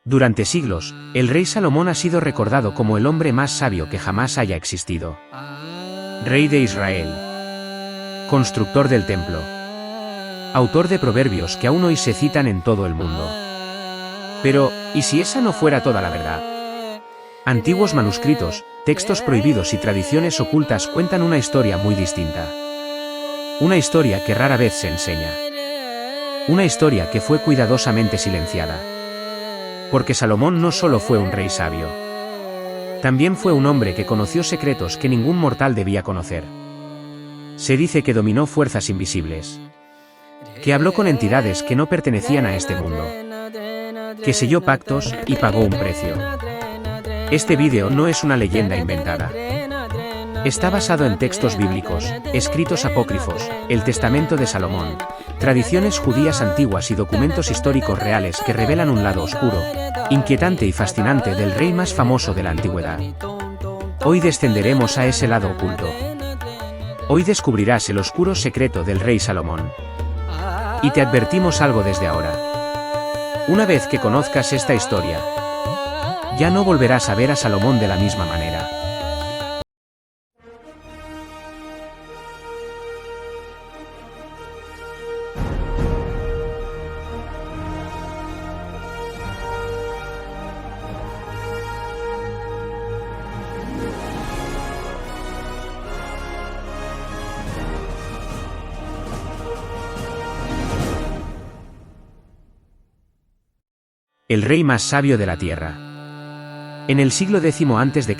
Durante siglos, el rey Salomón ha sido recordado como el hombre más sabio que jamás haya existido. Rey de Israel. Constructor del templo. Autor de proverbios que aún hoy se citan en todo el mundo. Pero, ¿y si esa no fuera toda la verdad? Antiguos manuscritos, textos prohibidos y tradiciones ocultas cuentan una historia muy distinta. Una historia que rara vez se enseña. Una historia que fue cuidadosamente silenciada. Porque Salomón no solo fue un rey sabio. También fue un hombre que conoció secretos que ningún mortal debía conocer. Se dice que dominó fuerzas invisibles. Que habló con entidades que no pertenecían a este mundo. Que selló pactos y pagó un precio. Este vídeo no es una leyenda inventada. Está basado en textos bíblicos, escritos apócrifos, el Testamento de Salomón, tradiciones judías antiguas y documentos históricos reales que revelan un lado oscuro, inquietante y fascinante del rey más famoso de la antigüedad. Hoy descenderemos a ese lado oculto. Hoy descubrirás el oscuro secreto del rey Salomón. Y te advertimos algo desde ahora. Una vez que conozcas esta historia, ya no volverás a ver a Salomón de la misma manera. El rey más sabio de la tierra. En el siglo X a.C.,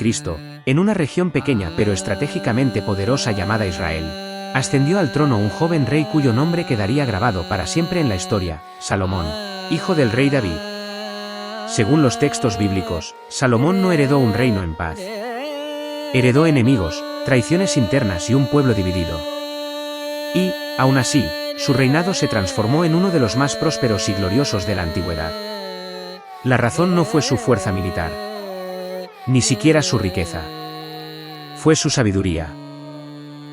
en una región pequeña pero estratégicamente poderosa llamada Israel, ascendió al trono un joven rey cuyo nombre quedaría grabado para siempre en la historia, Salomón, hijo del rey David. Según los textos bíblicos, Salomón no heredó un reino en paz. Heredó enemigos, traiciones internas y un pueblo dividido. Y, aún así, su reinado se transformó en uno de los más prósperos y gloriosos de la antigüedad. La razón no fue su fuerza militar. Ni siquiera su riqueza. Fue su sabiduría.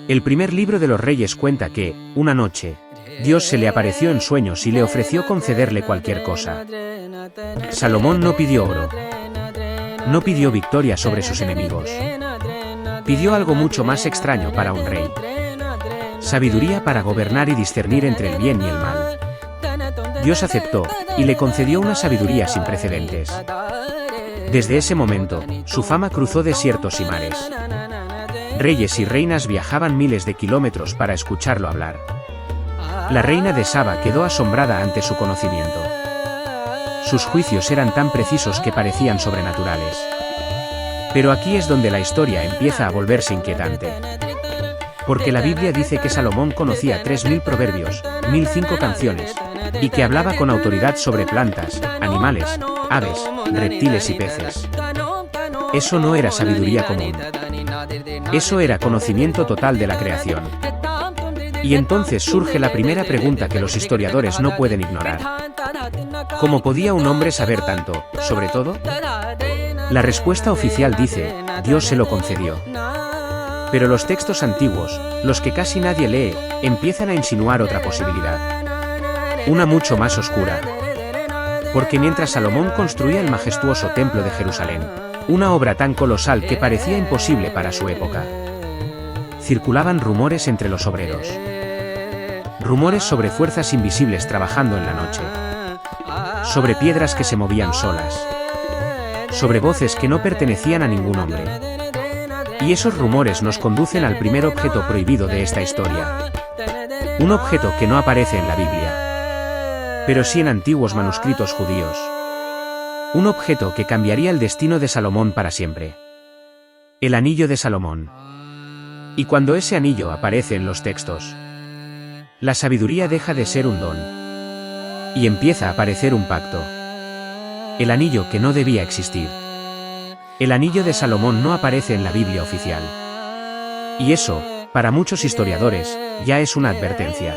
El primer libro de los Reyes cuenta que, una noche, Dios se le apareció en sueños y le ofreció concederle cualquier cosa. Salomón no pidió oro. No pidió victoria sobre sus enemigos. Pidió algo mucho más extraño para un rey. Sabiduría para gobernar y discernir entre el bien y el mal. Dios aceptó, y le concedió una sabiduría sin precedentes. Desde ese momento, su fama cruzó desiertos y mares. Reyes y reinas viajaban miles de kilómetros para escucharlo hablar. La reina de Saba quedó asombrada ante su conocimiento. Sus juicios eran tan precisos que parecían sobrenaturales. Pero aquí es donde la historia empieza a volverse inquietante. Porque la Biblia dice que Salomón conocía 3000 proverbios, 1005 canciones, y que hablaba con autoridad sobre plantas, animales, aves, reptiles y peces. Eso no era sabiduría común. Eso era conocimiento total de la creación. Y entonces surge la primera pregunta que los historiadores no pueden ignorar. ¿Cómo podía un hombre saber tanto, sobre todo? La respuesta oficial dice, Dios se lo concedió. Pero los textos antiguos, los que casi nadie lee, empiezan a insinuar otra posibilidad. Una mucho más oscura. Porque mientras Salomón construía el majestuoso templo de Jerusalén, una obra tan colosal que parecía imposible para su época, circulaban rumores entre los obreros. Rumores sobre fuerzas invisibles trabajando en la noche. Sobre piedras que se movían solas. Sobre voces que no pertenecían a ningún hombre. Y esos rumores nos conducen al primer objeto prohibido de esta historia. Un objeto que no aparece en la Biblia, pero sí en antiguos manuscritos judíos. Un objeto que cambiaría el destino de Salomón para siempre. El anillo de Salomón. Y cuando ese anillo aparece en los textos, la sabiduría deja de ser un don. Y empieza a aparecer un pacto. El anillo que no debía existir. El anillo de Salomón no aparece en la Biblia oficial. Y eso, para muchos historiadores, ya es una advertencia.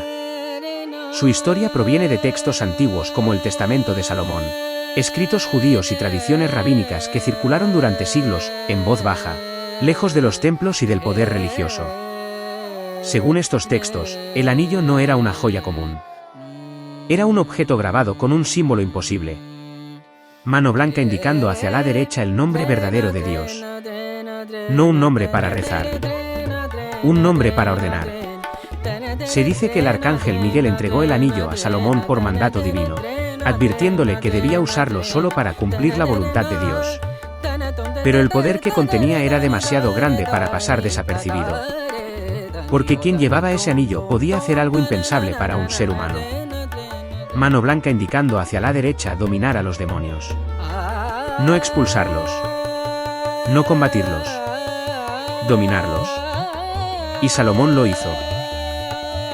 Su historia proviene de textos antiguos como el Testamento de Salomón, escritos judíos y tradiciones rabínicas que circularon durante siglos, en voz baja, lejos de los templos y del poder religioso. Según estos textos, el anillo no era una joya común. Era un objeto grabado con un símbolo imposible. Mano blanca indicando hacia la derecha el nombre verdadero de Dios. No un nombre para rezar. Un nombre para ordenar. Se dice que el arcángel Miguel entregó el anillo a Salomón por mandato divino, advirtiéndole que debía usarlo solo para cumplir la voluntad de Dios. Pero el poder que contenía era demasiado grande para pasar desapercibido. Porque quien llevaba ese anillo podía hacer algo impensable para un ser humano. Mano blanca indicando hacia la derecha dominar a los demonios. No expulsarlos. No combatirlos. Dominarlos. Y Salomón lo hizo.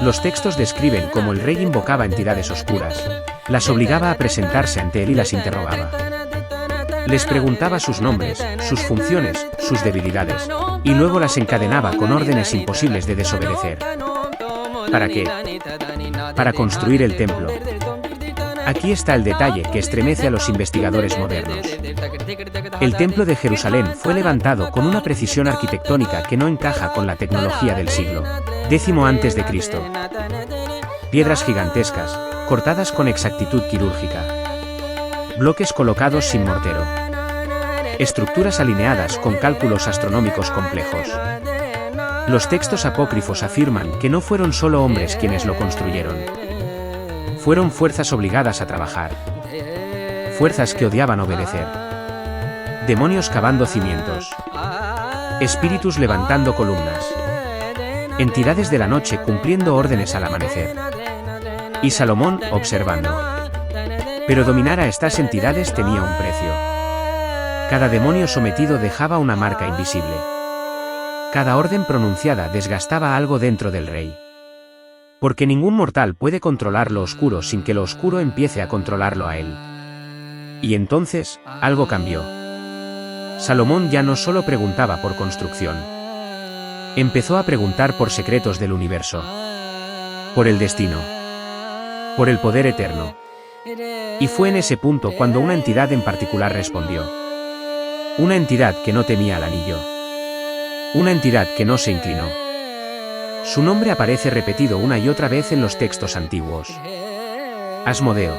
Los textos describen cómo el rey invocaba entidades oscuras, las obligaba a presentarse ante él y las interrogaba. Les preguntaba sus nombres, sus funciones, sus debilidades, y luego las encadenaba con órdenes imposibles de desobedecer. ¿Para qué? Para construir el templo. Aquí está el detalle que estremece a los investigadores modernos. El templo de Jerusalén fue levantado con una precisión arquitectónica que no encaja con la tecnología del siglo X antes de Cristo. Piedras gigantescas, cortadas con exactitud quirúrgica. Bloques colocados sin mortero. Estructuras alineadas con cálculos astronómicos complejos. Los textos apócrifos afirman que no fueron solo hombres quienes lo construyeron. Fueron fuerzas obligadas a trabajar. Fuerzas que odiaban obedecer. Demonios cavando cimientos. Espíritus levantando columnas. Entidades de la noche cumpliendo órdenes al amanecer. Y Salomón observando. Pero dominar a estas entidades tenía un precio. Cada demonio sometido dejaba una marca invisible. Cada orden pronunciada desgastaba algo dentro del rey. Porque ningún mortal puede controlar lo oscuro sin que lo oscuro empiece a controlarlo a él. Y entonces, algo cambió. Salomón ya no solo preguntaba por construcción. Empezó a preguntar por secretos del universo. Por el destino. Por el poder eterno. Y fue en ese punto cuando una entidad en particular respondió. Una entidad que no temía al anillo. Una entidad que no se inclinó. Su nombre aparece repetido una y otra vez en los textos antiguos. Asmodeo.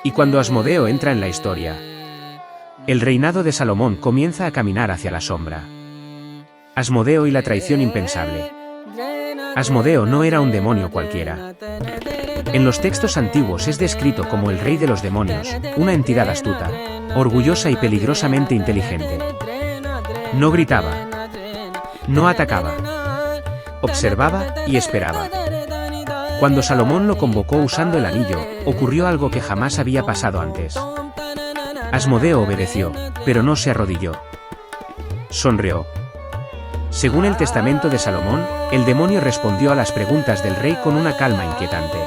Y cuando Asmodeo entra en la historia, el reinado de Salomón comienza a caminar hacia la sombra. Asmodeo y la traición impensable. Asmodeo no era un demonio cualquiera. En los textos antiguos es descrito como el rey de los demonios, una entidad astuta, orgullosa y peligrosamente inteligente. No gritaba. No atacaba. Observaba y esperaba. Cuando Salomón lo convocó usando el anillo, ocurrió algo que jamás había pasado antes. Asmodeo obedeció, pero no se arrodilló. Sonrió. Según el testamento de Salomón, el demonio respondió a las preguntas del rey con una calma inquietante.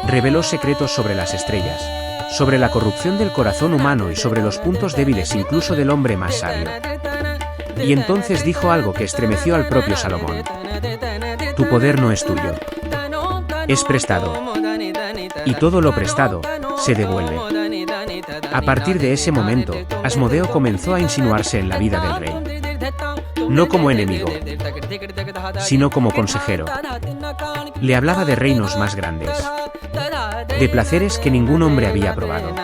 Reveló secretos sobre las estrellas, sobre la corrupción del corazón humano y sobre los puntos débiles incluso del hombre más sabio. Y entonces dijo algo que estremeció al propio Salomón. Tu poder no es tuyo. Es prestado. Y todo lo prestado, se devuelve. A partir de ese momento, Asmodeo comenzó a insinuarse en la vida del rey. No como enemigo, sino como consejero. Le hablaba de reinos más grandes. De placeres que ningún hombre había probado.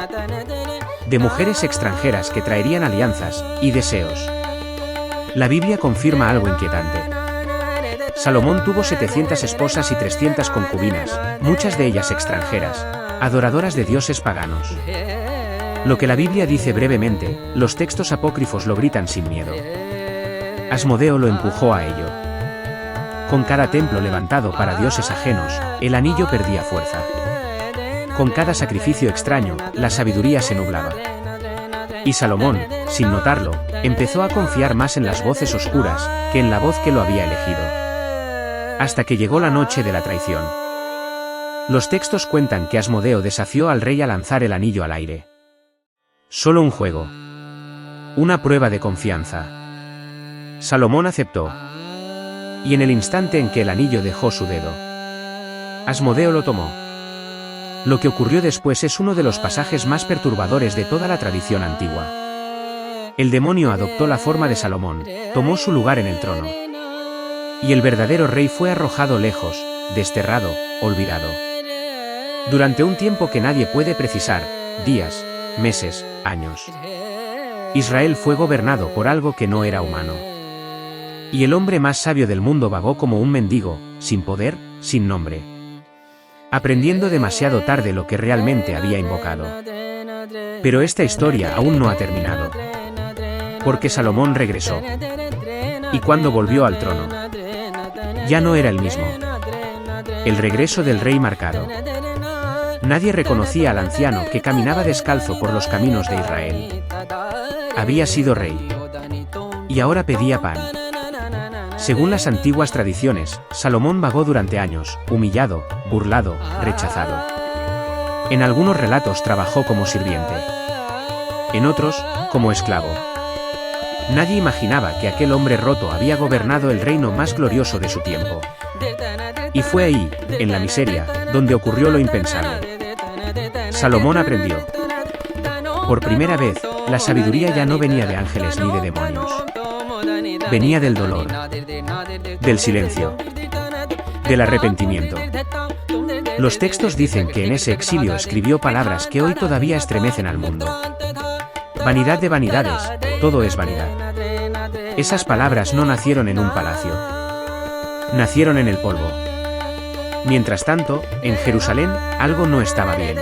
De mujeres extranjeras que traerían alianzas y deseos. La Biblia confirma algo inquietante. Salomón tuvo 700 esposas y 300 concubinas, muchas de ellas extranjeras, adoradoras de dioses paganos. Lo que la Biblia dice brevemente, los textos apócrifos lo gritan sin miedo. Asmodeo lo empujó a ello. Con cada templo levantado para dioses ajenos, el anillo perdía fuerza. Con cada sacrificio extraño, la sabiduría se nublaba. Y Salomón, sin notarlo, empezó a confiar más en las voces oscuras que en la voz que lo había elegido. Hasta que llegó la noche de la traición. Los textos cuentan que Asmodeo desafió al rey a lanzar el anillo al aire. Solo un juego. Una prueba de confianza. Salomón aceptó. Y en el instante en que el anillo dejó su dedo, Asmodeo lo tomó. Lo que ocurrió después es uno de los pasajes más perturbadores de toda la tradición antigua. El demonio adoptó la forma de Salomón, tomó su lugar en el trono. Y el verdadero rey fue arrojado lejos, desterrado, olvidado. Durante un tiempo que nadie puede precisar, días, meses, años. Israel fue gobernado por algo que no era humano. Y el hombre más sabio del mundo vagó como un mendigo, sin poder, sin nombre. Aprendiendo demasiado tarde lo que realmente había invocado. Pero esta historia aún no ha terminado. Porque Salomón regresó. Y cuando volvió al trono, ya no era el mismo. El regreso del rey marcado. Nadie reconocía al anciano que caminaba descalzo por los caminos de Israel. Había sido rey. Y ahora pedía pan. Según las antiguas tradiciones, Salomón vagó durante años, humillado, burlado, rechazado. En algunos relatos trabajó como sirviente. En otros, como esclavo. Nadie imaginaba que aquel hombre roto había gobernado el reino más glorioso de su tiempo. Y fue ahí, en la miseria, donde ocurrió lo impensable. Salomón aprendió. Por primera vez, la sabiduría ya no venía de ángeles ni de demonios. Venía del dolor, del silencio, del arrepentimiento. Los textos dicen que en ese exilio escribió palabras que hoy todavía estremecen al mundo. Vanidad de vanidades, todo es vanidad. Esas palabras no nacieron en un palacio. Nacieron en el polvo. Mientras tanto, en Jerusalén, algo no estaba bien.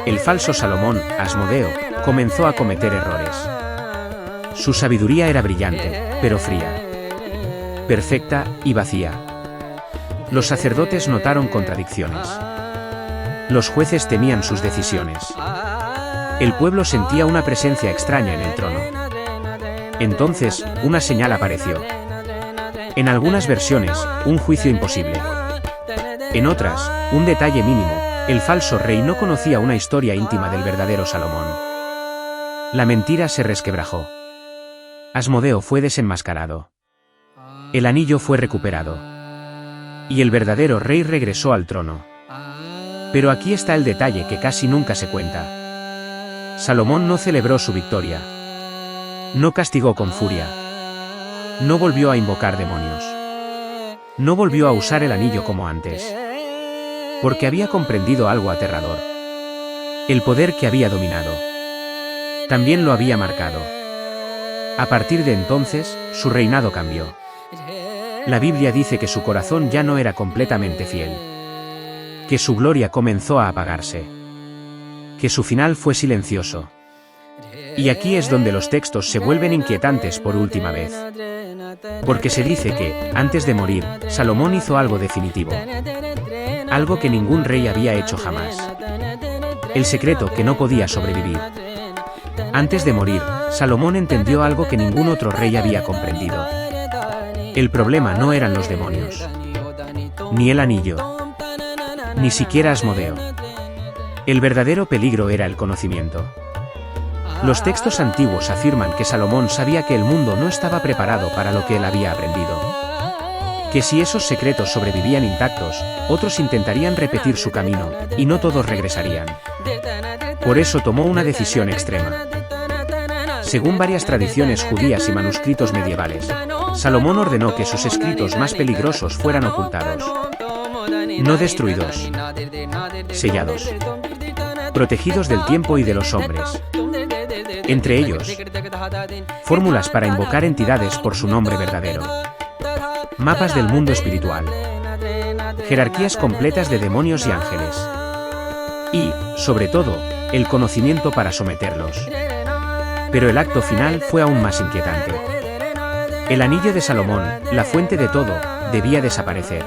El falso Salomón, Asmodeo, comenzó a cometer errores. Su sabiduría era brillante, pero fría. Perfecta y vacía. Los sacerdotes notaron contradicciones. Los jueces temían sus decisiones. El pueblo sentía una presencia extraña en el trono. Entonces, una señal apareció. En algunas versiones, un juicio imposible. En otras, un detalle mínimo: el falso rey no conocía una historia íntima del verdadero Salomón. La mentira se resquebrajó. Asmodeo fue desenmascarado. El anillo fue recuperado. Y el verdadero rey regresó al trono. Pero aquí está el detalle que casi nunca se cuenta. Salomón no celebró su victoria. No castigó con furia. No volvió a invocar demonios. No volvió a usar el anillo como antes. Porque había comprendido algo aterrador. El poder que había dominado también lo había marcado. A partir de entonces, su reinado cambió. La Biblia dice que su corazón ya no era completamente fiel. Que su gloria comenzó a apagarse. Que su final fue silencioso. Y aquí es donde los textos se vuelven inquietantes por última vez. Porque se dice que, antes de morir, Salomón hizo algo definitivo. Algo que ningún rey había hecho jamás. El secreto que no podía sobrevivir. Antes de morir, Salomón entendió algo que ningún otro rey había comprendido. El problema no eran los demonios. Ni el anillo. Ni siquiera Asmodeo. El verdadero peligro era el conocimiento. Los textos antiguos afirman que Salomón sabía que el mundo no estaba preparado para lo que él había aprendido. Que si esos secretos sobrevivían intactos, otros intentarían repetir su camino, y no todos regresarían. Por eso tomó una decisión extrema. Según varias tradiciones judías y manuscritos medievales, Salomón ordenó que sus escritos más peligrosos fueran ocultados. No destruidos. Sellados. Protegidos del tiempo y de los hombres. Entre ellos, fórmulas para invocar entidades por su nombre verdadero. Mapas del mundo espiritual. Jerarquías completas de demonios y ángeles. Y, sobre todo, el conocimiento para someterlos. Pero el acto final fue aún más inquietante. El anillo de Salomón, la fuente de todo, debía desaparecer.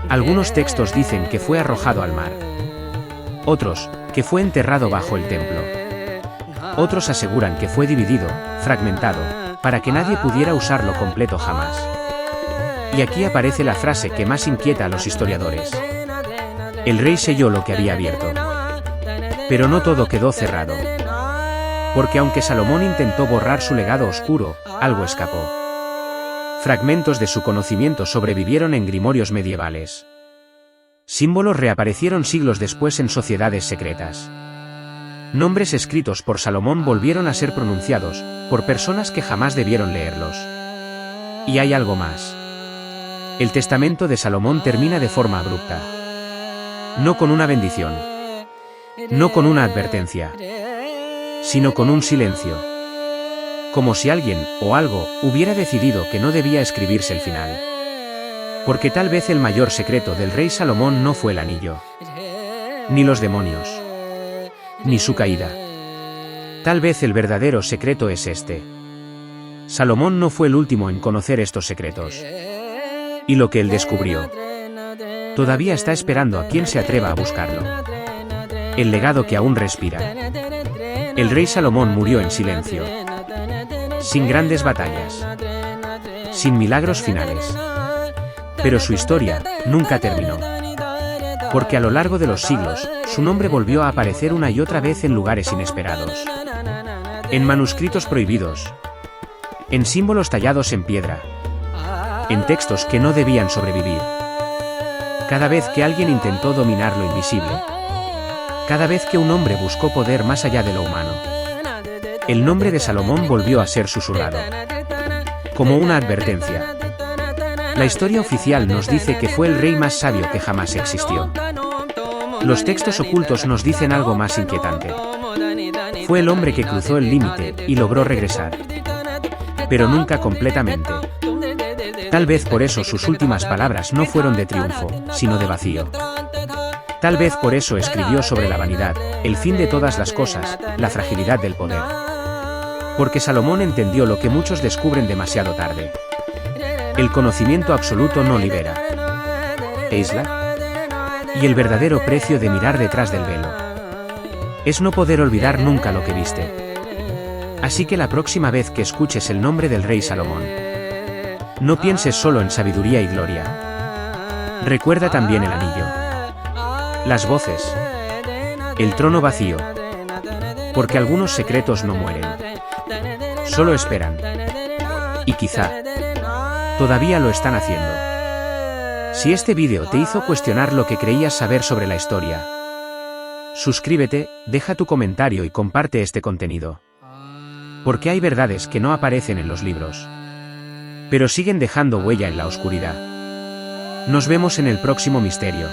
Algunos textos dicen que fue arrojado al mar. Otros, que fue enterrado bajo el templo. Otros aseguran que fue dividido, fragmentado, para que nadie pudiera usarlo completo jamás. Y aquí aparece la frase que más inquieta a los historiadores. El rey selló lo que había abierto. Pero no todo quedó cerrado. Porque aunque Salomón intentó borrar su legado oscuro, algo escapó. Fragmentos de su conocimiento sobrevivieron en grimorios medievales. Símbolos reaparecieron siglos después en sociedades secretas. Nombres escritos por Salomón volvieron a ser pronunciados, por personas que jamás debieron leerlos. Y hay algo más. El testamento de Salomón termina de forma abrupta. No con una bendición. No con una advertencia, sino con un silencio. Como si alguien, o algo, hubiera decidido que no debía escribirse el final. Porque tal vez el mayor secreto del rey Salomón no fue el anillo, ni los demonios, ni su caída. Tal vez el verdadero secreto es este. Salomón no fue el último en conocer estos secretos. Y lo que él descubrió todavía está esperando a quien se atreva a buscarlo. El legado que aún respira. El rey Salomón murió en silencio, sin grandes batallas, sin milagros finales. Pero su historia nunca terminó. Porque a lo largo de los siglos, su nombre volvió a aparecer una y otra vez en lugares inesperados. En manuscritos prohibidos. En símbolos tallados en piedra. En textos que no debían sobrevivir. Cada vez que alguien intentó dominar lo invisible. Cada vez que un hombre buscó poder más allá de lo humano. El nombre de Salomón volvió a ser susurrado. Como una advertencia. La historia oficial nos dice que fue el rey más sabio que jamás existió. Los textos ocultos nos dicen algo más inquietante. Fue el hombre que cruzó el límite y logró regresar. Pero nunca completamente. Tal vez por eso sus últimas palabras no fueron de triunfo, sino de vacío. Tal vez por eso escribió sobre la vanidad, el fin de todas las cosas, la fragilidad del poder. Porque Salomón entendió lo que muchos descubren demasiado tarde. El conocimiento absoluto no libera. ¿Eisla? Y el verdadero precio de mirar detrás del velo es no poder olvidar nunca lo que viste. Así que la próxima vez que escuches el nombre del rey Salomón, no pienses solo en sabiduría y gloria. Recuerda también el anillo, las voces, el trono vacío. Porque algunos secretos no mueren, solo esperan. Y quizá todavía lo están haciendo. Si este vídeo te hizo cuestionar lo que creías saber sobre la historia, suscríbete, deja tu comentario y comparte este contenido. Porque hay verdades que no aparecen en los libros, pero siguen dejando huella en la oscuridad. Nos vemos en el próximo misterio.